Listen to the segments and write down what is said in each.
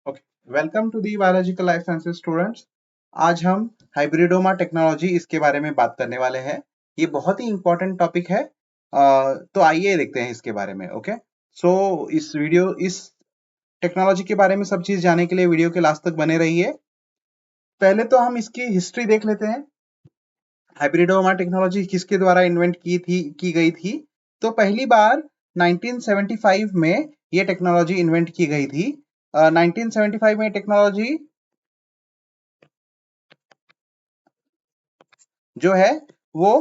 Okay, welcome to the biological life sciences students. आज हम hybridoma technology इसके बारे में बात करने वाले हैं। ये बहुत ही इंपॉर्टेंट टॉपिक है। तो आइए देखते हैं इसके बारे में। ओके, इस टेक्नोलॉजी के बारे में सब चीज जानने के लिए वीडियो के लास्ट तक बने रहिए। पहले तो हम इसकी हिस्ट्री देख लेते हैं। हाइब्रिडोमा टेक्नोलॉजी किसके द्वारा इन्वेंट की गई थी? तो पहली बार 1975 में ये टेक्नोलॉजी इन्वेंट की गई थी। 1975 में टेक्नोलॉजी जो है वो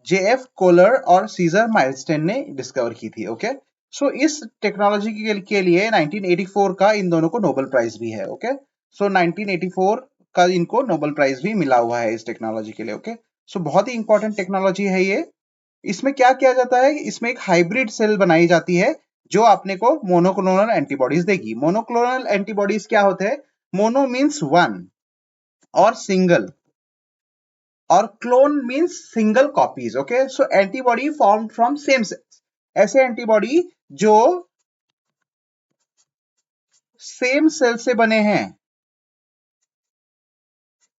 जेएफ कोलर और सीजर माइलस्टेन ने डिस्कवर की थी। ओके, सो इस टेक्नोलॉजी के लिए 1984 का इन दोनों को नोबेल प्राइज भी है। ओके, सो 1984 का इनको नोबेल प्राइज भी मिला हुआ है इस टेक्नोलॉजी के लिए। ओके, सो बहुत ही इंपॉर्टेंट टेक्नोलॉजी है ये। इसमें क्या किया जाता है? इसमें एक हाइब्रिड सेल बनाई जाती है जो अपने को मोनोक्लोनल एंटीबॉडीज देगी। मोनोक्लोनल एंटीबॉडीज क्या होते हैं? मोनो मीन्स वन और सिंगल, और clone means single copies. Okay, so antibody form from same cells, ऐसे एंटीबॉडी जो सेम सेल से बने हैं,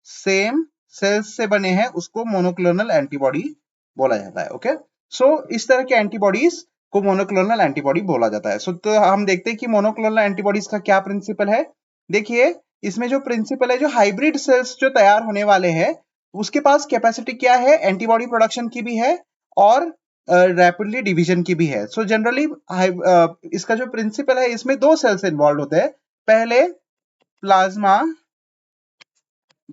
सेम सेल्स से बने हैं, उसको मोनोक्लोनल एंटीबॉडी बोला जाता है। ओके, सो इस तरह के एंटीबॉडीज को मोनोक्लोनल एंटीबॉडी बोला जाता है। तो हम देखते हैं कि मोनोक्लोनल एंटीबॉडीज का क्या प्रिंसिपल है। देखिए, इसमें जो प्रिंसिपल है, जो हाइब्रिड सेल्स जो तैयार होने वाले हैं, उसके पास कैपेसिटी क्या है? एंटीबॉडी प्रोडक्शन की भी है और रैपिडली डिवीजन की भी है। सो जनरली इसका जो प्रिंसिपल है, इसमें दो सेल्स इन्वॉल्व होते हैं। पहले प्लाज्मा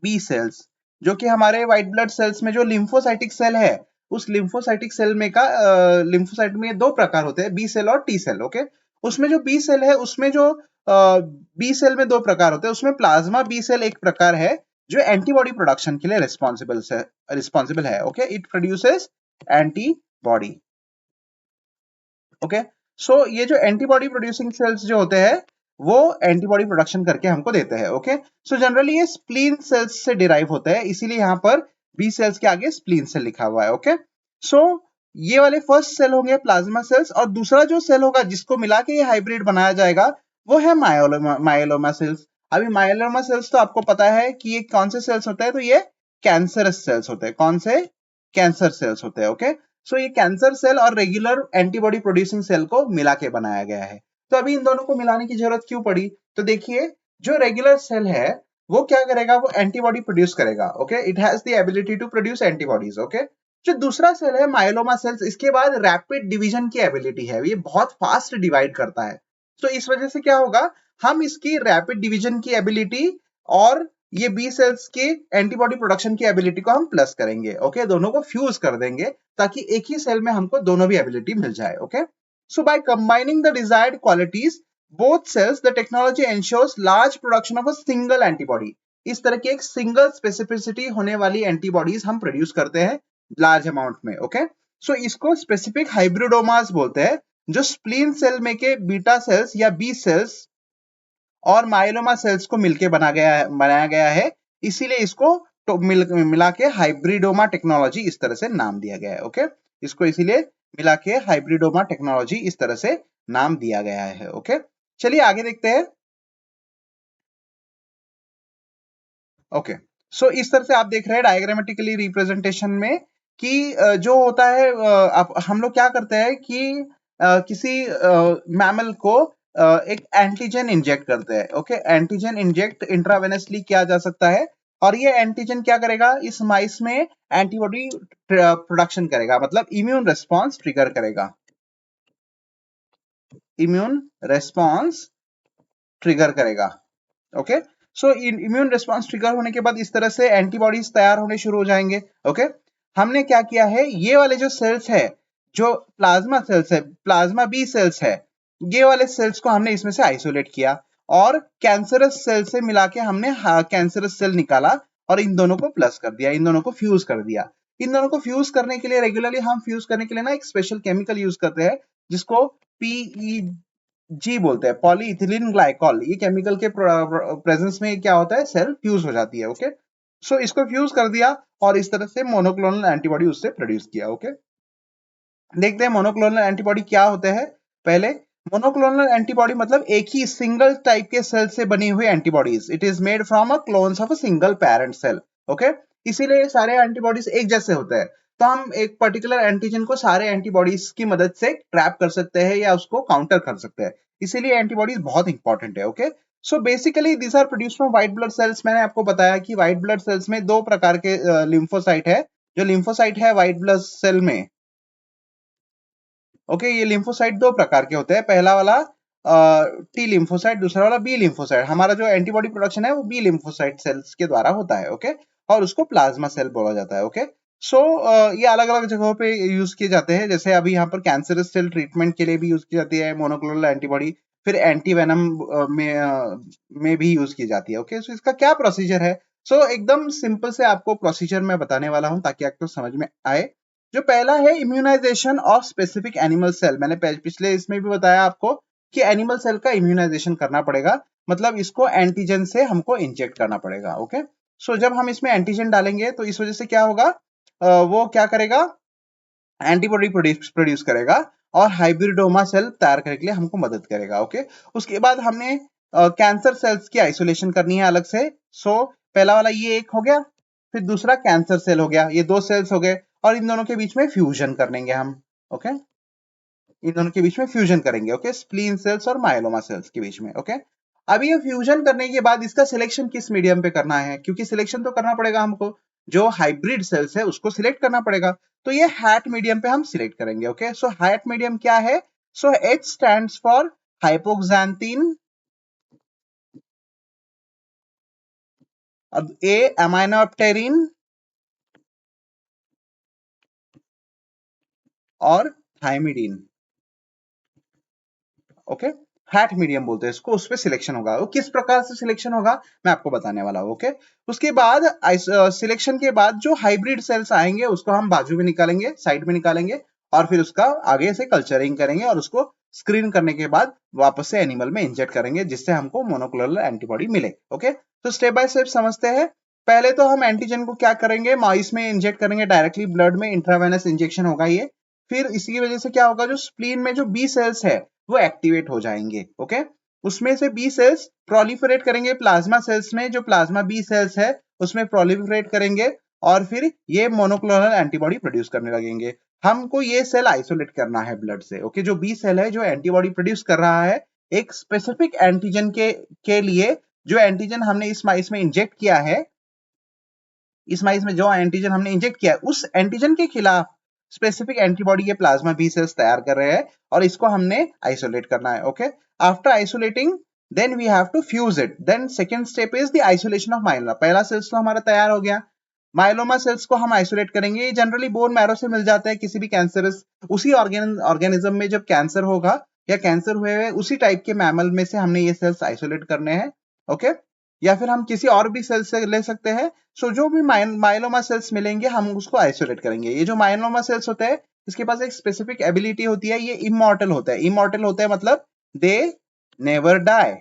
बी सेल्स, जो कि हमारे व्हाइट ब्लड सेल्स में जो लिम्फोसाइटिक सेल है, उस लिम्फोसाइटिक सेल में का लिम्फोसाइट में दो प्रकार होते हैं, बी सेल और टी सेल। ओके, उसमें जो बी सेल है, उसमें जो बी सेल में दो प्रकार होते हैं, उसमें प्लाज्मा बी सेल एक प्रकार है जो एंटीबॉडी प्रोडक्शन के लिए रिस्पॉन्सिबल है। Okay, it produces antibody. Okay, so ये जो एंटीबॉडी प्रोड्यूसिंग सेल्स जो होते हैं, वो एंटीबॉडी प्रोडक्शन करके हमको देते हैं। ओके, सो जनरली ये स्प्लीन सेल्स से डिराइव होता है, इसीलिए यहाँ पर बी सेल्स के आगे स्प्लीन सेल लिखा हुआ है। ओके, सो ये वाले फर्स्ट सेल होंगे प्लाज्मा सेल्स, और दूसरा जो सेल होगा जिसको मिला के ये हाइब्रिड बनाया जाएगा, वो है मायोलोमा सेल्स। अभी मायोलोमा सेल्स तो आपको पता है कि ये कौन से सेल्स होते हैं? तो ये कैंसरस सेल्स होते हैं। कौन से? कैंसर सेल्स होते हैं। ओके, सो ये कैंसर सेल और रेगुलर एंटीबॉडी प्रोड्यूसिंग सेल को मिला के बनाया गया है। तो अभी इन दोनों को मिलाने की जरूरत क्यों पड़ी? तो देखिए, जो रेगुलर सेल है वो क्या करेगा? वो एंटीबॉडी प्रोड्यूस करेगा। Okay, it has the ability to produce antibodies. Okay, जो दूसरा सेल है माइलोमा सेल्स, इसके बाद रैपिड डिवीजन की एबिलिटी है, ये बहुत फास्ट डिवाइड करता है। तो इस वजह से क्या होगा? हम इसकी रैपिड डिवीजन की एबिलिटी और ये बी सेल्स के एंटीबॉडी प्रोडक्शन की एबिलिटी को हम प्लस करेंगे। ओके, दोनों को फ्यूज कर देंगे ताकि एक ही सेल में हमको दोनों भी एबिलिटी मिल जाए। Okay, so by combining the desired qualities both cells, the technology ensures large production of a single antibody. इस तरह की एक सिंगल स्पेसिफिसिटी होने वाली एंटीबॉडीज हम प्रोड्यूस करते हैं लार्ज अमाउंट में। ओके, सो इसको स्पेसिफिक हाइब्रिडोमास बोलते हैं, जो स्प्लीन सेल में के बीटा सेल्स या बी सेल्स और माइलोमा सेल्स को बनाया गया है। इसीलिए इसको तो मिला के हाइब्रिडोमा टेक्नोलॉजी इस तरह से नाम दिया गया है। ओके, इसको इसीलिए मिला के हाइब्रिडोमा टेक्नोलॉजी इस तरह से नाम दिया गया है। ओके, चलिए आगे देखते हैं। ओके, सो इस तरह से आप देख रहे हैं डायग्रामेटिकली रिप्रेजेंटेशन में कि जो होता है, हम लोग क्या करते हैं कि किसी मैमल को एक एंटीजन इंजेक्ट करते हैं। ओके, एंटीजन इंजेक्ट इंट्रावेनसली किया जा सकता है, और ये एंटीजन क्या करेगा? इस माइस में एंटीबॉडी प्रोडक्शन करेगा, मतलब इम्यून रेस्पॉन्स ट्रिगर करेगा। इम्यून रेस्पॉन्स ट्रिगर करेगा। Okay, so immune response trigger होने के बाद इस तरह से एंटीबॉडीज तैयार होने शुरू हो जाएंगे। ओके, हमने क्या किया है? ये वाले जो सेल्स है, जो प्लाज्मा सेल्स है, प्लाज्मा बी सेल्स है, ये वाले सेल्स को हमने इसमें से आइसोलेट किया और कैंसरस सेल से मिला के हमने कैंसरस सेल निकाला और इन दोनों को प्लस कर दिया, इन दोनों को फ्यूज कर दिया। इन दोनों को फ्यूज करने के लिए रेगुलरली हम फ्यूज करने के लिए ना एक स्पेशल केमिकल यूज करते हैं, जिसको पीई जी बोलते हैं, पॉलीइथिलीन ग्लाइकॉल। ये केमिकल के प्रेजेंस में क्या होता है? सेल फ्यूज हो जाती है। ओके, सो इसको फ्यूज कर दिया और इस तरह से मोनोक्लोनल एंटीबॉडी उससे प्रोड्यूस किया। ओके, देखते हैं मोनोक्लोनल एंटीबॉडी क्या होते हैं। पहले मोनोक्लोनल एंटीबॉडी मतलब एक ही सिंगल टाइप के सेल से बनी हुई antibodies. It is made from a clones of a single parent cell. Okay, इसीलिए सारे एंटीबॉडीज एक जैसे होते हैं। तो हम एक पर्टिकुलर एंटीजन को सारे एंटीबॉडीज की मदद से ट्रैप कर सकते हैं या उसको काउंटर कर सकते हैं। इसीलिए एंटीबॉडीज बहुत इंपॉर्टेंट है। Okay, so basically these are produce from white blood cells. मैंने आपको बताया कि व्हाइट ब्लड सेल्स में दो प्रकार के लिम्फोसाइट है। जो लिम्फोसाइट है व्हाइट ब्लड सेल में, ओके, ये लिम्फोसाइट दो प्रकार के होते हैं। पहला वाला टी लिम्फोसाइट, दूसरा वाला बी लिम्फोसाइट। हमारा जो एंटीबॉडी प्रोडक्शन है वो बी लिम्फोसाइट सेल्स के द्वारा होता है। ओके, और उसको प्लाज्मा सेल बोला जाता है। ओके, सो ये अलग अलग जगहों पे यूज किए जाते हैं। जैसे अभी यहाँ पर कैंसरस सेल ट्रीटमेंट के लिए भी यूज की जाती है मोनोक्लोनल एंटीबॉडी। फिर एंटी वेनम में भी यूज की जाती है। ओके, सो इसका क्या प्रोसीजर है? सो एकदम सिंपल से आपको प्रोसीजर मैं बताने वाला हूँ ताकि आपको समझ में आए। जो पहला है immunisation of specific animal cell. मैंने पिछले इसमें भी बताया आपको कि एनिमल सेल का इम्यूनाइजेशन करना पड़ेगा। मतलब इसको एंटीजन से हमको इंजेक्ट करना पड़ेगा। ओके, सो जब हम इसमें एंटीजन डालेंगे तो इस वजह से क्या होगा, वो क्या करेगा, एंटीबॉडी प्रोड्यूस करेगा और हाइब्रिडोमा सेल तैयार करने के लिए हमको मदद करेगा। ओके, उसके बाद हमने कैंसर सेल्स की आइसोलेशन करनी है अलग से। सो पहला वाला ये एक हो गया, फिर दूसरा कैंसर सेल हो गया, ये दो सेल्स हो गए और इन दोनों के बीच में फ्यूजन करेंगे हम। ओके, इन दोनों के बीच में फ्यूजन करेंगे। ओके, स्प्लीन सेल्स और माइलोमा सेल्स के बीच में। ओके, अभी ये फ्यूजन करने के बाद इसका सिलेक्शन किस मीडियम पे करना है, क्योंकि सिलेक्शन तो करना पड़ेगा हमको, जो हाइब्रिड सेल्स है उसको सिलेक्ट करना पड़ेगा। तो ये हैट मीडियम पे हम सिलेक्ट करेंगे। ओके, सो हैट मीडियम क्या है? सो H स्टैंड्स फॉर हाइपोक्सांथीन, अब A एमाइनोप्टेरिन और थाइमिडीन। ओके, हैट मीडियम बोलते हैं इसको, उस पर सिलेक्शन होगा। वो किस प्रकार से सिलेक्शन होगा मैं आपको बताने वाला हूँ। ओके, उसके बाद सिलेक्शन के बाद जो हाइब्रिड सेल्स आएंगे उसको हम बाजू में निकालेंगे, साइड में निकालेंगे और फिर उसका आगे से कल्चरिंग करेंगे और उसको स्क्रीन करने के बाद वापस से एनिमल में इंजेक्ट करेंगे जिससे हमको मोनोक्लोनल एंटीबॉडी मिले। ओके, तो स्टेप बाय स्टेप समझते हैं। पहले तो हम एंटीजन को क्या करेंगे, माइस में इंजेक्ट करेंगे डायरेक्टली ब्लड में, इंट्रावेनस इंजेक्शन होगा ये। फिर इसकी वजह से क्या होगा, जो स्प्लीन में जो बी सेल्स है वो एक्टिवेट हो जाएंगे। ओके, उसमें से बी सेल्स प्रोलिफरेट करेंगे प्लाज्मा सेल्स में, जो प्लाज्मा बी सेल्स है उसमें प्रोलिफरेट करेंगे और फिर ये मोनोक्लोनल एंटीबॉडी प्रोड्यूस करने लगेंगे। हमको ये सेल आइसोलेट करना है ब्लड से। ओके, जो बी सेल है जो एंटीबॉडी प्रोड्यूस कर रहा है एक स्पेसिफिक एंटीजन के लिए, जो एंटीजन हमने इस माइस में इंजेक्ट किया है, इस माइस में जो एंटीजन हमने इंजेक्ट किया है उस एंटीजन के खिलाफ स्पेसिफिक एंटीबॉडी ये प्लाज्मा बी सेल्स तैयार कर रहे हैं और इसको हमने आइसोलेट करना है। Okay, after isolating then we have to fuse it. Then second step is the isolation of myeloma. पहला सेल्स तो हमारा तैयार हो गया, माइलोमा सेल्स को हम आइसोलेट करेंगे। ये जनरली बोन मैरो से मिल जाता है किसी भी कैंसरस, उसी ऑर्गेनिज्म में जब कैंसर होगा या कैंसर हुए हुए उसी टाइप के मैमल में से हमने ये सेल्स आइसोलेट करने हैं। ओके, या फिर हम किसी और भी सेल से ले सकते हैं। सो जो भी माइलोमा सेल्स मिलेंगे हम उसको आइसोलेट करेंगे। ये जो माइलोमा सेल्स होते हैं इसके पास एक स्पेसिफिक एबिलिटी होती है, ये इमॉर्टल होता है। इमॉर्टल होता है मतलब they never die,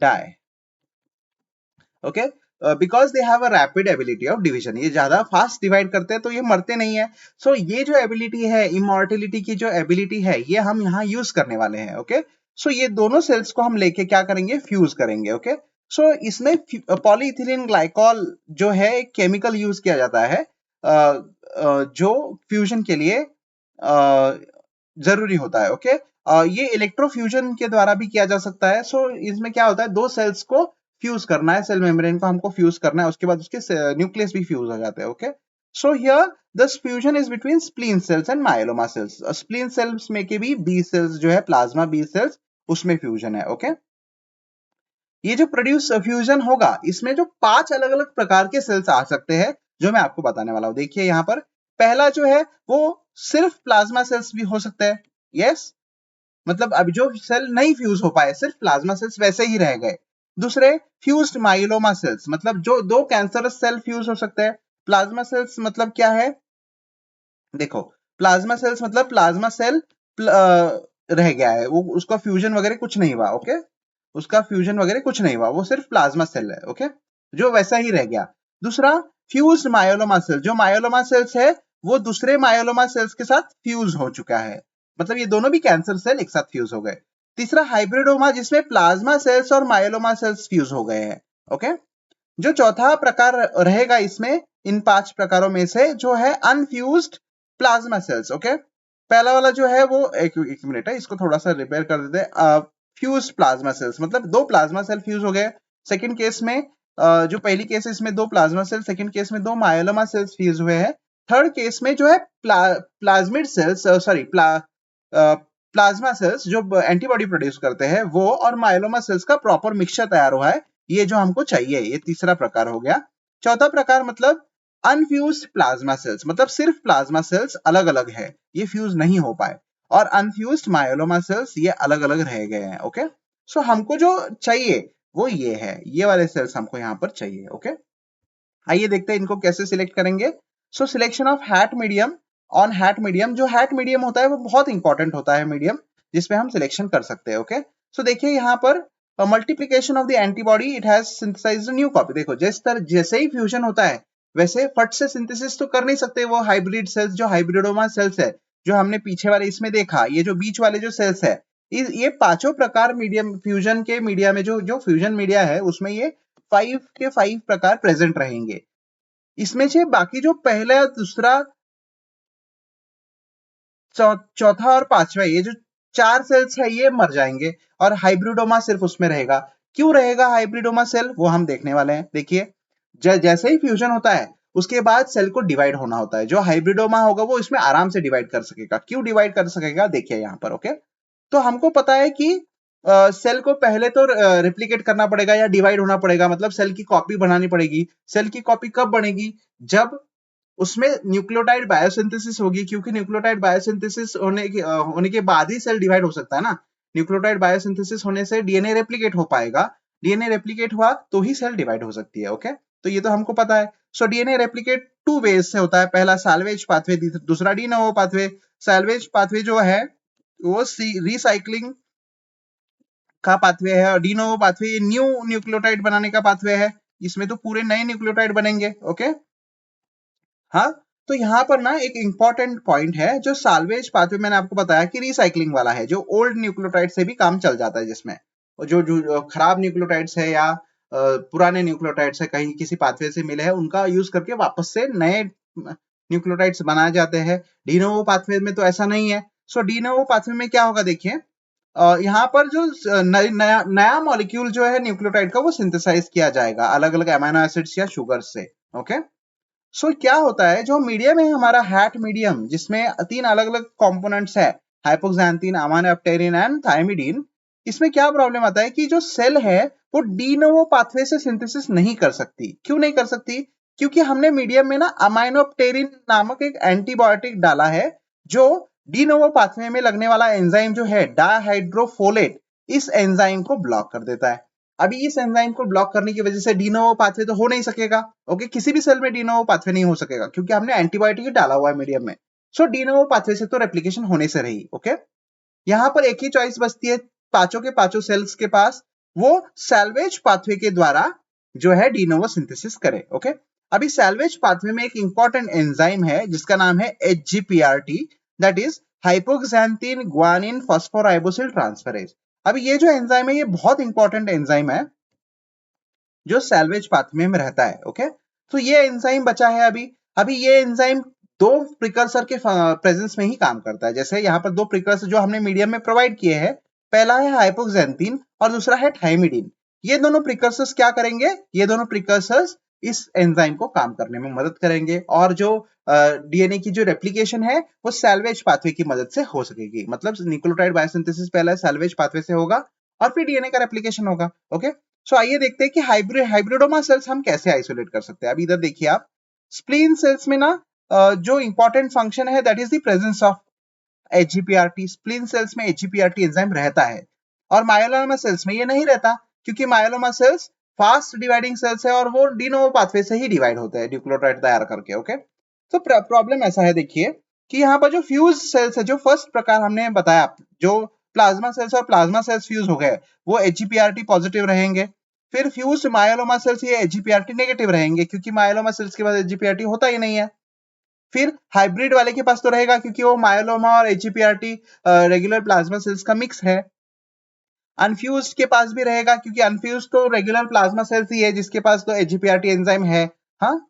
die. Okay, because they have a rapid ability of division, ये ज्यादा फास्ट डिवाइड करते हैं तो ये मरते नहीं है। सो ये जो एबिलिटी है, इमॉर्टिलिटी की जो एबिलिटी है, ये हम यहाँ यूज करने वाले हैं। ओके, सो ये दोनों सेल्स को हम लेके क्या करेंगे, फ्यूज करेंगे। ओके, सो इसमें पॉलीइथिलीन ग्लाइकॉल जो है एक केमिकल यूज किया जाता है जो फ्यूजन के लिए जरूरी होता है। ओके, ये इलेक्ट्रोफ्यूजन के द्वारा भी किया जा सकता है। सो इसमें क्या होता है, दो सेल्स को फ्यूज करना है, सेल मेम्ब्रेन को हमको फ्यूज करना है, उसके बाद उसके न्यूक्लियस भी फ्यूज हो जाते हैं। Okay, so here the fusion is between spleen cells and myeloma cells. Spleen cells में के भी बी सेल्स जो है प्लाज्मा बी सेल्स, उसमें फ्यूजन है। ओके, ये जो प्रोड्यूस फ्यूजन होगा इसमें जो 5 अलग अलग प्रकार के सेल्स आ सकते हैं जो मैं आपको बताने वाला हूं। देखिए यहाँ पर पहला जो है वो सिर्फ प्लाज्मा सेल्स भी हो सकता है। यस, मतलब अब जो सेल नहीं फ्यूज हो पाए, सिर्फ प्लाज्मा सेल्स वैसे ही रह गए। दूसरे फ्यूज्ड माइलोमा सेल्स, मतलब जो दो कैंसरस सेल फ्यूज हो सकते हैं। प्लाज्मा सेल्स मतलब क्या है, देखो, प्लाज्मा सेल्स मतलब प्लाज्मा सेल रह गया है, वो उसका फ्यूजन वगैरह कुछ नहीं हुआ। ओके, उसका फ्यूजन वगैरह कुछ नहीं हुआ, वो सिर्फ प्लाज्मा सेल है। ओके, जो वैसा ही रह गया। दूसरा फ्यूज्ड मायोलोमा सेल, जो मायोलोमा सेल्स है वो दूसरे मायोलोमा सेल्स के साथ फ्यूज हो चुका है, मतलब ये दोनों भी कैंसर सेल एक साथ फ्यूज हो गए। तीसरा हाइब्रिडोमा, जिसमें प्लाज्मा सेल्स और माइलोमा सेल्स फ्यूज हो गए हैं। ओके, जो चौथा प्रकार रहेगा इसमें इन 5 प्रकारों में से, जो है अनफ्यूज्ड प्लाज्मा सेल्स। ओके, पहला वाला जो है वो एक मिनट है, इसको थोड़ा सा रिपेयर कर देते हैं। फ्यूज प्लाज्मा सेल्स मतलब 2 प्लाज्मा सेल फ्यूज हो गए। सेकंड केस में जो पहली केस है इसमें 2 प्लाज्मा सेल, सेकंड केस में 2 मायोलोमा सेल्स फ्यूज हुए हैं। थर्ड केस में जो है plasmid cells, sorry plasma cells जो एंटीबॉडी प्रोड्यूस करते हैं वो, और मायोलोमा सेल्स का प्रॉपर मिक्सचर तैयार हुआ है, ये जो हमको चाहिए। ये तीसरा प्रकार हो गया। चौथा प्रकार मतलब अनफ्यूज्ड प्लाज्मा सेल्स, मतलब सिर्फ प्लाज्मा सेल्स अलग अलग है, ये फ्यूज नहीं हो पाए, और अनफ्यूज्ड मायोलोमा सेल्स ये अलग अलग रह गए हैं। ओके, सो हमको जो चाहिए वो ये है, ये वाले सेल्स हमको यहाँ पर चाहिए। ओके, आइए देखते हैं इनको कैसे सिलेक्ट करेंगे। So selection of HAT medium on HAT medium, जो हैट मीडियम होता है वो बहुत इंपॉर्टेंट होता है मीडियम, जिसपे हम सिलेक्शन कर सकते हैं। ओके, सो देखिए यहाँ पर multiplication of the antibody, it has synthesised new copy. देखो जैसे ही फ्यूजन होता है वैसे फट से सिंथेसिस तो कर नहीं सकते वो हाइब्रिड सेल्स, जो हाइब्रिडोमा सेल्स है, जो हमने पीछे वाले इसमें देखा, ये जो बीच वाले जो सेल्स है, ये पांचों प्रकार मीडियम फ्यूजन के मीडिया में, जो फ्यूजन मीडिया है उसमें ये 5 के 5 प्रकार प्रेजेंट रहेंगे। इसमें से बाकी जो पहला, दूसरा, चौथा और पांचवा, ये जो 4 सेल्स है ये मर जाएंगे, और हाइब्रिडोमा सिर्फ उसमें रहेगा। क्यों रहेगा हाइब्रिडोमा सेल, वो हम देखने वाले हैं। देखिए जैसे ही फ्यूजन होता है उसके बाद सेल को डिवाइड होना होता है। जो हाइब्रिडोमा होगा वो इसमें आराम से डिवाइड कर सकेगा। क्यों डिवाइड कर सकेगा, देखिए यहाँ पर। ओके, तो हमको पता है कि सेल को पहले तो रिप्लिकेट करना पड़ेगा या डिवाइड होना पड़ेगा, मतलब सेल की कॉपी बनानी पड़ेगी। सेल की कॉपी कब बनेगी, जब उसमें न्यूक्लियोटाइड बायोसिंथेसिस होगी, क्योंकि न्यूक्लियोटाइड बायोसिंथेसिस होने के बाद ही सेल डिवाइड हो सकता है ना। न्यूक्लियोटाइड बायोसिंथेसिस होने से डीएनए रेप्लिकेट हो पाएगा, डीएनए रेप्लिकेट हुआ तो ही सेल डिवाइड हो सकती है। ओके, तो ये तो हमको पता है। सो डीएनए रेप्लिकेट 2 वेज से होता है, पहला सैल्वेज पाथवे, दूसरा de novo pathway. Salvage pathway जो है वो रिसाइक्लिंग का पाथवे है, और डी नोवो पाथवे ये न्यू न्यूक्लियोटाइड बनाने का पाथवे है। इसमें तो पूरे नए न्यूक्लियोटाइड बनेंगे। ओके, हाँ, तो यहाँ पर ना एक इंपॉर्टेंट पॉइंट है, जो साल्वेज पाथवे मैंने आपको बताया कि रिसाइकलिंग वाला है, जो ओल्ड न्यूक्लियोटाइड से भी काम चल जाता है, जिसमें जो खराब न्यूक्लियोटाइड्स है या पुराने न्यूक्लियोटाइड्स है कहीं किसी पाथवे से मिले हैं, उनका यूज करके वापस से नए न्यूक्लियोटाइड्स बनाए जाते हैं। डीनोवो पाथवे में तो ऐसा नहीं है। सो डीनोवो पाथवे में क्या होगा, देखिए यहाँ पर जो नया मॉलिक्यूल जो है न्यूक्लियोटाइड का वो सिंथेसाइज किया जाएगा अलग अलग अमीनो एसिड्स या शुगर से। ओके, सो क्या होता है, जो मीडियम है हमारा हैट मीडियम, जिसमें 3 अलग अलग कंपोनेंट्स है, हाइपोक्सांथीन, अमाइनोप्टेरिन एंड थायमिडीन, इसमें क्या प्रॉब्लम आता है कि जो सेल है वो डी नोवो पाथवे से सिंथेसिस नहीं कर सकती। क्यों नहीं कर सकती, क्योंकि हमने मीडियम में ना अमाइनोप्टेरिन नामक एक एंटीबायोटिक डाला है, जो डी नोवो पाथवे में लगने वाला एंजाइम जो है डाइहाइड्रोफोलेट, इस एंजाइम को ब्लॉक कर देता है। अभी इस एंजाइम को ब्लॉक करने की वजह से डी नोवो पाथवे तो हो नहीं सकेगा। ओके, किसी भी सेल में डी नोवो पाथवे नहीं हो सकेगा, क्योंकि हमने एंटीबायोटिक डाला हुआ है मीडियम में। सो डी नोवो पाथवे से तो रेप्लिकेशन होने से रही। ओके, यहाँ पर एक ही चॉइस बचती है पांचों के पांचों सेल्स के पास, वो सैल्वेज पाथवे के द्वारा जो है डी नोवो सिंथेसिस करे। ओके, अभी सैल्वेज पाथवे में एक इंपॉर्टेंट एंजाइम है जिसका नाम है HGPRT, that is hypoxanthine guanine phosphoribosyl transferase. अभी ये जो एंजाइम है ये बहुत इंपॉर्टेंट एंजाइम है जो सैल्वेज पाथवे में रहता है। ओके, तो ये एंजाइम बचा है अभी। अभी ये एंजाइम 2 प्रिकर्सर के प्रेजेंस में ही काम करता है। जैसे यहाँ पर 2 प्रिकर्सर जो हमने मीडियम में प्रोवाइड किए हैं, पहला है हाइपोक्सांथीन और दूसरा है थाइमिडीन। ये दोनों प्रिकर्सर्स क्या करेंगे, ये दोनों प्रिकर्सर्स इस एंजाइम को काम करने में मदद करेंगे, और जो डीएनए की जो रेप्लिकेशन है वो सैल्वेज पाथवे की मदद से हो सकेगी। मतलब न्यूक्लियोटाइड बायोसिंथेसिस पहले सैल्वेज पाथवे से होगा और फिर डीएनए का रेप्लिकेशन होगा। ओके, सो आइए देखते हैं कि हाइब्रिडोमा सेल्स हम कैसे आइसोलेट कर सकते हैं। अभी इधर देखिए आप, स्प्लीन सेल्स में ना जो इंपॉर्टेंट फंक्शन है that is the presence of HGPRT। Spleen cells में HGPRT एंजाइम रहता है, और मायोलोमा सेल्स में ये नहीं रहता, क्योंकि मायोलोमा सेल्स फास्ट डिवाइडिंग सेल्स है और वो डी नोवो पाथवे से ही डिवाइड होते हैं न्यूक्लियोटाइड तैयार करके। ओके, तो प्रॉब्लम ऐसा है, देखिए कि यहाँ पर जो फ्यूज सेल्स है, जो फर्स्ट प्रकार हमने बताया, जो प्लाज्मा सेल्स और प्लाज्मा सेल्स फ्यूज हो गए वो HGPRT पॉजिटिव रहेंगे। फिर फ्यूज मायोलोमा सेल्स ये HGPRT नेगेटिव रहेंगे, क्योंकि मायोलोमा सेल्स के बाद HGPRT होता ही नहीं है। फिर हाइब्रिड वाले के पास तो रहेगा क्योंकि वो मायोलोमा और एचईपीआरटी रेगुलर प्लाज्मा सेल्स का मिक्स है। अनफ्यूज्ड के पास भी रहेगा क्योंकि अनफ्यूज्ड तो रेगुलर प्लाज्मा सेल्स ही है जिसके पास तो एचईपीआरटी एंजाइम है। हाँ,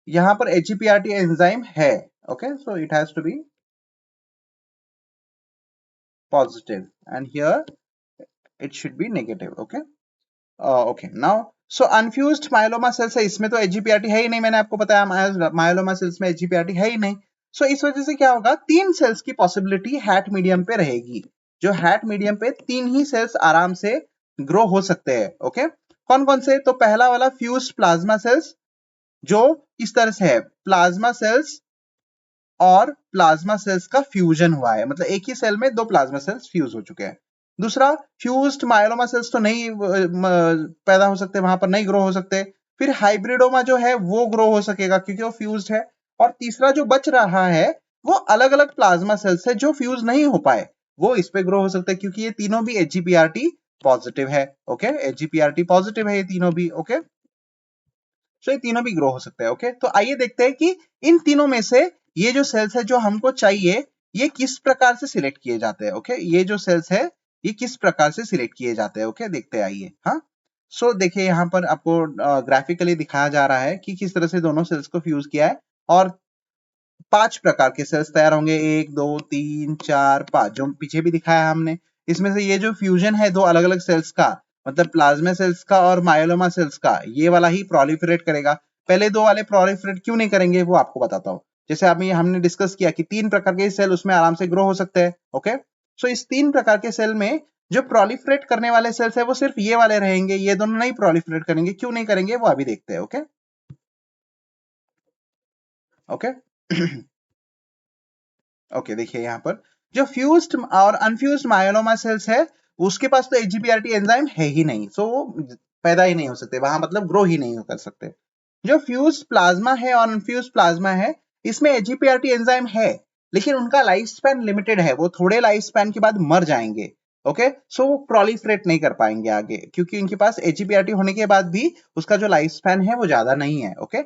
यहां पर एचईपीआरटी एंजाइम है। Okay, so it has to be positive and here it should be negative. Okay, okay now so unfused myeloma cells है, इसमें तो एचजीपीआरटी है ही नहीं, मैंने आपको बताया मायोलोमा सेल्स में एचजीपीआरटी है ही नहीं। सो इस वजह से क्या होगा, 3 सेल्स की पॉसिबिलिटी हैट मीडियम पे रहेगी। जो हैट मीडियम पे 3 ही सेल्स आराम से ग्रो हो सकते हैं। ओके, कौन कौन से? तो पहला वाला फ्यूज्ड प्लाज्मा सेल्स, जो इस तरह से है, प्लाज्मा सेल्स और प्लाज्मा सेल्स का फ्यूजन हुआ है, मतलब एक ही सेल में 2 प्लाज्मा सेल्स फ्यूज हो चुके हैं। दूसरा, फ्यूज्ड मायोलोमा सेल्स तो नहीं पैदा हो सकते, वहां पर नहीं ग्रो हो सकते। फिर हाइब्रिडोमा जो है वो ग्रो हो सकेगा क्योंकि वो फ्यूज्ड है। और तीसरा जो बच रहा है वो अलग अलग प्लाज्मा सेल्स है जो फ्यूज नहीं हो पाए, वो इस पे ग्रो हो सकते हैं क्योंकि ये तीनों भी एचजीपीआरटी पॉजिटिव है। ओके, एचजीपीआरटी पॉजिटिव है ये तीनों भी। ओके, सो ये तीनों भी ग्रो हो सकते हैं। ओके, तो आइए देखते हैं कि इन तीनों में से ये जो सेल्स है जो हमको चाहिए, ये किस प्रकार से सिलेक्ट किए जाते हैं। ओके, ये जो सेल्स है ये किस प्रकार से सिलेक्ट किए जाते हैं। ओके, देखते हैं आइए। हाँ, सो देखिए यहाँ पर आपको ग्राफिकली दिखाया जा रहा है कि किस तरह से दोनों सेल्स को फ्यूज किया है, और 5 प्रकार के सेल्स तैयार होंगे, 1 2 3 4 5, जो पीछे भी दिखाया है हमने। इसमें से ये जो फ्यूजन है दो अलग अलग सेल्स का, मतलब प्लाज्मा सेल्स का और मायोलोमा सेल्स का, ये वाला ही प्रोलिफरेट करेगा। पहले दो वाले प्रोलिफरेट क्यों नहीं करेंगे वो आपको बताता हूँ। जैसे अभी हमने डिस्कस किया कि 3 प्रकार के सेल उसमें आराम से ग्रो हो सकते हैं। ओके, सो इस 3 प्रकार के सेल में जो प्रोलिफरेट करने वाले सेल्स है वो सिर्फ ये वाले रहेंगे, ये दोनों नहीं प्रोलिफरेट करेंगे। क्यों नहीं करेंगे वो अभी देखते हैं। ओके, ओके ओके, देखिए यहाँ पर जो फ्यूज्ड और अनफ्यूज्ड मायोलोमा सेल्स है उसके पास तो एचजीपीआरटी एंजाइम है ही नहीं, सो वो पैदा ही नहीं हो सकते वहां, मतलब ग्रो ही नहीं कर सकते। जो फ्यूज्ड प्लाज्मा है और अनफ्यूज्ड प्लाज्मा है, इसमें एचजीपीआरटी एंजाइम है लेकिन उनका लाइफ स्पैन लिमिटेड है, वो थोड़े लाइफ स्पैन के बाद मर जाएंगे। ओके, सो वो प्रोलिफरेट नहीं कर पाएंगे आगे क्योंकि उनके पास एचजीपीआरटी होने के बाद भी उसका जो लाइफ स्पैन है वो ज्यादा नहीं है। ओके,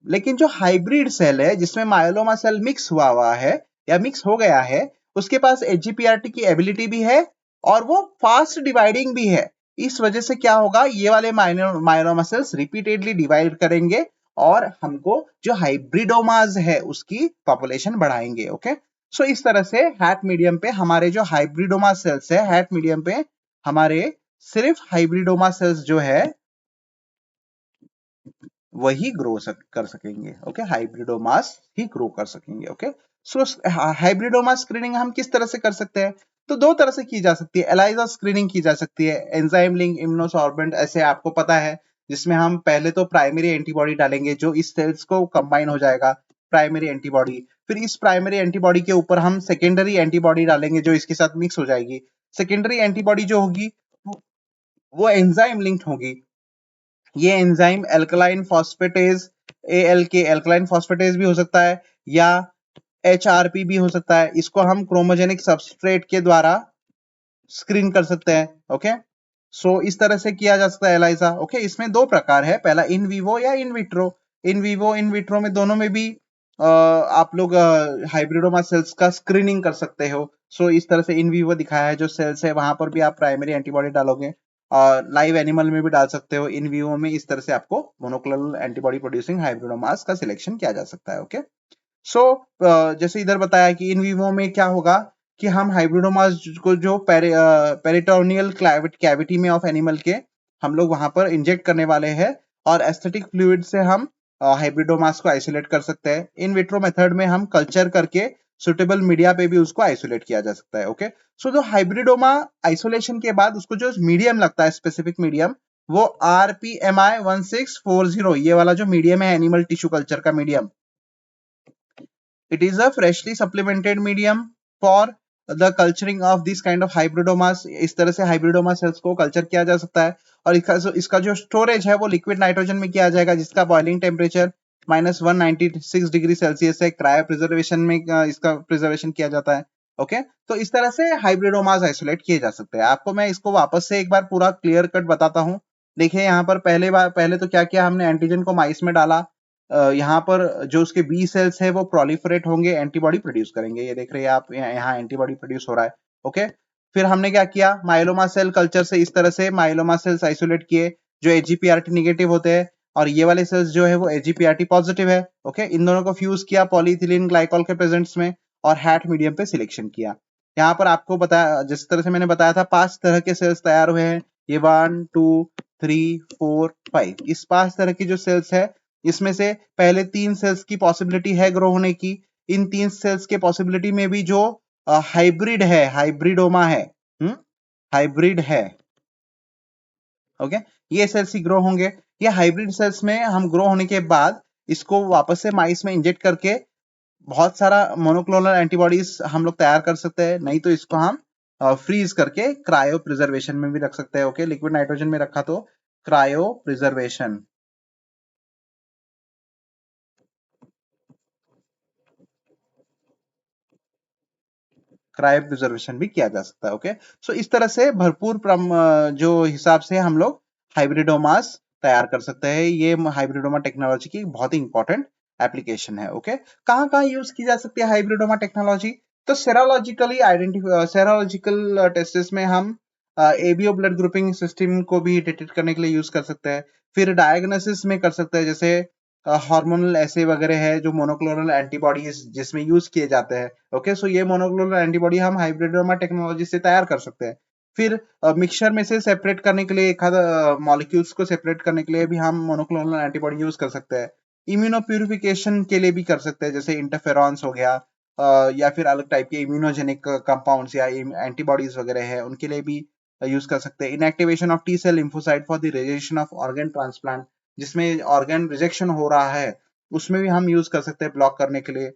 लेकिन जो हाइब्रिड सेल है जिसमें मायोलोमा सेल मिक्स हुआ हुआ है या मिक्स हो गया है, उसके पास एचजीपीआरटी की एबिलिटी भी है और वो फास्ट डिवाइडिंग भी है। इस वजह से क्या होगा, ये वाले मायोलोमा सेल्स रिपीटेडली डिवाइड करेंगे और हमको जो हाइब्रिडोमाज है उसकी पॉपुलेशन बढ़ाएंगे। ओके, सो इस तरह से हैट मीडियम पे हमारे जो हाइब्रिडोमा सेल्स है, हैट मीडियम पे हमारे सिर्फ हाइब्रिडोमा सेल्स जो है वही ग्रो कर सकेंगे। ओके, हाइब्रिडोमास ही ग्रो कर सकेंगे। ओके, सो हाइब्रिडोमा स्क्रीनिंग हम किस तरह से कर सकते हैं? तो दो तरह से की जा सकती है। एलाइजा स्क्रीनिंग की जा सकती है, एंजाइम लिंक इम्यूनोसॉर्बेंट ऐसे आपको पता है, जिसमें हम पहले तो प्राइमरी एंटीबॉडी डालेंगे जो इस सेल्स को कंबाइन हो जाएगा, प्राइमरी एंटीबॉडी। फिर इस प्राइमरी एंटीबॉडी के ऊपर हम सेकेंडरी एंटीबॉडी डालेंगे जो इसके साथ मिक्स हो जाएगी। सेकेंडरी एंटीबॉडी जो होगी वो एंजाइम लिंक्ड होगी। ये enzyme alkaline phosphatase, ALK alkaline phosphatase भी हो सकता है या एचआरपी भी हो सकता है। इसको हम क्रोमोजेनिक सबस्ट्रेट के द्वारा स्क्रीन कर सकते हैं। ओके, सो इस तरह से किया जा सकता है एलाइजा। ओके, इसमें दो प्रकार है, पहला इन विवो या in vitro. In vivo in vitro में दोनों में भी आप लोग हाइब्रिडोमा सेल्स का स्क्रीनिंग कर सकते हो। सो इस तरह से इन विवो दिखाया है जो सेल्स है वहां पर भी आप प्राइमरी एंटीबॉडी डालोगे, और लाइव एनिमल में भी डाल सकते हो। इन विवो में इस तरह से आपको मोनोक्लोनल एंटीबॉडी प्रोड्यूसिंग हाइब्रिडोमास का सिलेक्शन किया जा सकता है। ओके, सो जैसे इधर बताया कि इन विवो में क्या होगा कि हम हाइब्रिडोमास को जो पेरिटोनियल कैविटी में ऑफ एनिमल के हम लोग वहां पर इंजेक्ट करने वाले हैं, और एस्थेटिक फ्लूइड से हम हाइब्रिडोमास को आइसोलेट कर सकते हैं। इन विट्रो मेथड में हम कल्चर करके सुटेबल मीडिया पे भी उसको आइसोलेट किया जा सकता है। ओके, सो जो हाइब्रिडोमा आइसोलेशन के बाद उसको जो मीडियम लगता है, स्पेसिफिक मीडियम, वो RPMI 1640, ये वाला जो मीडियम है एनिमल टिश्यू कल्चर का medium, it is a freshly supplemented medium for the culturing of this kind of hybridomas। इस तरह से हाइब्रिडोमा सेल्स को कल्चर किया जा सकता है, और इसका जो स्टोरेज है वो लिक्विड नाइट्रोजन में किया जाएगा जिसका बॉइलिंग टेम्परेचर -196 डिग्री सेल्सियस है। क्रायो प्रिजर्वेशन में इसका प्रिजर्वेशन किया जाता है। ओके, तो इस तरह से हाइब्रिडोमास आइसोलेट किए जा सकते हैं। आपको मैं इसको वापस से एक बार पूरा क्लियर कट बताता हूँ। देखिए यहाँ पर पहले तो क्या किया हमने, एंटीजन को माइस में डाला, यहाँ पर जो उसके बी सेल्स है वो प्रोलिफरेट होंगे, एंटीबॉडी प्रोड्यूस करेंगे। ये देख रहे हैं आप, यहाँ एंटीबॉडी प्रोड्यूस हो रहा है। ओके, फिर हमने क्या किया, माइलोमा सेल कल्चर से इस तरह से माइलोमा सेल्स आइसोलेट किए जो एजीपीआरटी निगेटिव होते हैं, और ये वाले सेल्स जो है वो एजीपीआरटी पॉजिटिव है। ओके, इन दोनों को फ्यूज किया पॉलीइथिलीन ग्लाइकॉल के प्रेजेंस में, और हैट मीडियम पे सिलेक्शन किया। यहाँ पर आपको बताया, जिस तरह से मैंने बताया था, 5 तरह के सेल्स तैयार हुए हैं। ये 1 2 3 4 5, इस 5 तरह की जो सेल्स है, इसमें से पहले 3 सेल्स की पॉसिबिलिटी है ग्रो होने की। इन 3 सेल्स के पॉसिबिलिटी में भी जो हाइब्रिड है, हाइब्रिडोमा है, हाइब्रिड है, ओके, ये सेल्स ही ग्रो होंगे। ये हाइब्रिड सेल्स में हम ग्रो होने के बाद इसको वापस से माइस में इंजेक्ट करके बहुत सारा मोनोक्लोनल एंटीबॉडीज हम लोग तैयार कर सकते हैं। नहीं तो इसको हम फ्रीज करके क्रायो प्रिजर्वेशन में भी रख सकते हैं। ओके, लिक्विड नाइट्रोजन में रखा तो क्रायो प्रिजर्वेशन, क्रायो प्रिजर्वेशन भी किया जा सकता है। ओके, सो इस तरह से भरपूर जो हिसाब से हम लोग हाइब्रिडोमास तैयार कर सकते हैं। ये हाइब्रिडोमा टेक्नोलॉजी की बहुत ही इंपॉर्टेंट एप्लीकेशन है। ओके, कहाँ कहाँ यूज की जा सकती है हाइब्रिडोमा टेक्नोलॉजी? तो सेरोलॉजिकली सेरोलॉजिकल टेस्ट्स में हम एबीओ ब्लड ग्रुपिंग सिस्टम को भी डिटेक्ट करने के लिए यूज कर सकते हैं। फिर डायग्नोसिस में कर सकते हैं, जैसे हार्मोनल ऐसे वगैरह है जो मोनोक्लोनल एंटीबॉडीज जिसमें यूज किए जाते हैं। ओके, सो ये मोनोक्लोनल एंटीबॉडी हम हाइब्रिडोमा टेक्नोलॉजी से तैयार कर सकते हैं। फिर मिक्सचर में से सेपरेट करने के लिए, एक आध मॉलिक्यूल्स को सेपरेट करने के लिए भी हम मोनोक्लोनल एंटीबॉडी यूज कर सकते हैं। इम्यूनो प्यूरिफिकेशन के लिए भी कर सकते हैं, जैसे इंटरफेरॉन्स हो गया, या फिर अलग टाइप के इम्यूनोजेनिक कंपाउंड्स या एंटीबॉडीज वगैरह है, उनके लिए भी यूज कर सकते हैं। Inactivation of T cell lymphocyte for the rejection of organ transplant, जिसमें ऑर्गन रिजेक्शन हो रहा है, उसमें भी हम यूज कर सकते हैं ब्लॉक करने के लिए।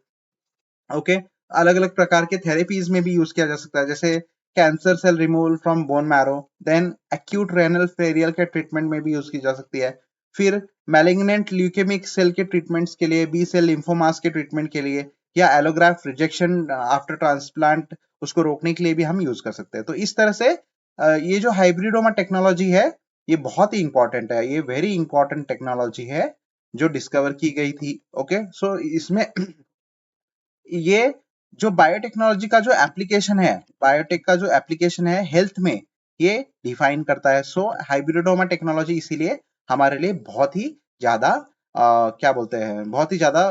ओके, अलग अलग प्रकार के थेरेपीज में भी यूज किया जा सकता है, जैसे cancer cell removal from bone marrow, then acute renal failure के ट्रीटमेंट में भी यूज की जा सकती है। फिर मैलिग्नेंट ल्यूकेमिक सेल के ट्रीटमेंट्स के लिए, बी सेल लिम्फोमास के ट्रीटमेंट के लिए, या एलोग्राफ्ट रिजेक्शन आफ्टर ट्रांसप्लांट, उसको रोकने के लिए भी हम यूज कर सकते हैं। तो इस तरह से ये जो हाइब्रिडोमा टेक्नोलॉजी है, ये बहुत ही इंपॉर्टेंट है, ये वेरी इंपॉर्टेंट टेक्नोलॉजी है जो डिस्कवर की गई थी। ओके, सो इसमें ये जो बायोटेक्नोलॉजी का जो एप्लीकेशन है, बायोटेक का जो एप्लीकेशन है हेल्थ में, ये डिफाइन करता है। सो हाइब्रिडोमा टेक्नोलॉजी इसीलिए हमारे लिए बहुत ही ज्यादा क्या बोलते हैं, बहुत ही ज्यादा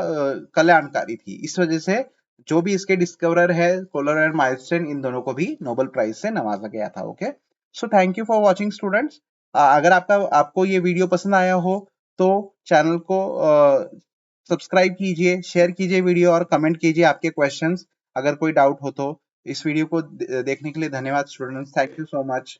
कल्याणकारी थी। इस वजह से जो भी इसके डिस्कवरर है, कोलर एंड माइलस्टोन, इन दोनों को भी नोबेल प्राइज से नवाजा गया था। Okay, so thank you for watching students. अगर आपको ये वीडियो पसंद आया हो तो चैनल को सब्सक्राइब कीजिए, शेयर कीजिए वीडियो, और कमेंट कीजिए आपके क्वेश्चंस, अगर कोई डाउट हो तो। इस वीडियो को देखने के लिए धन्यवाद students, thank you so much.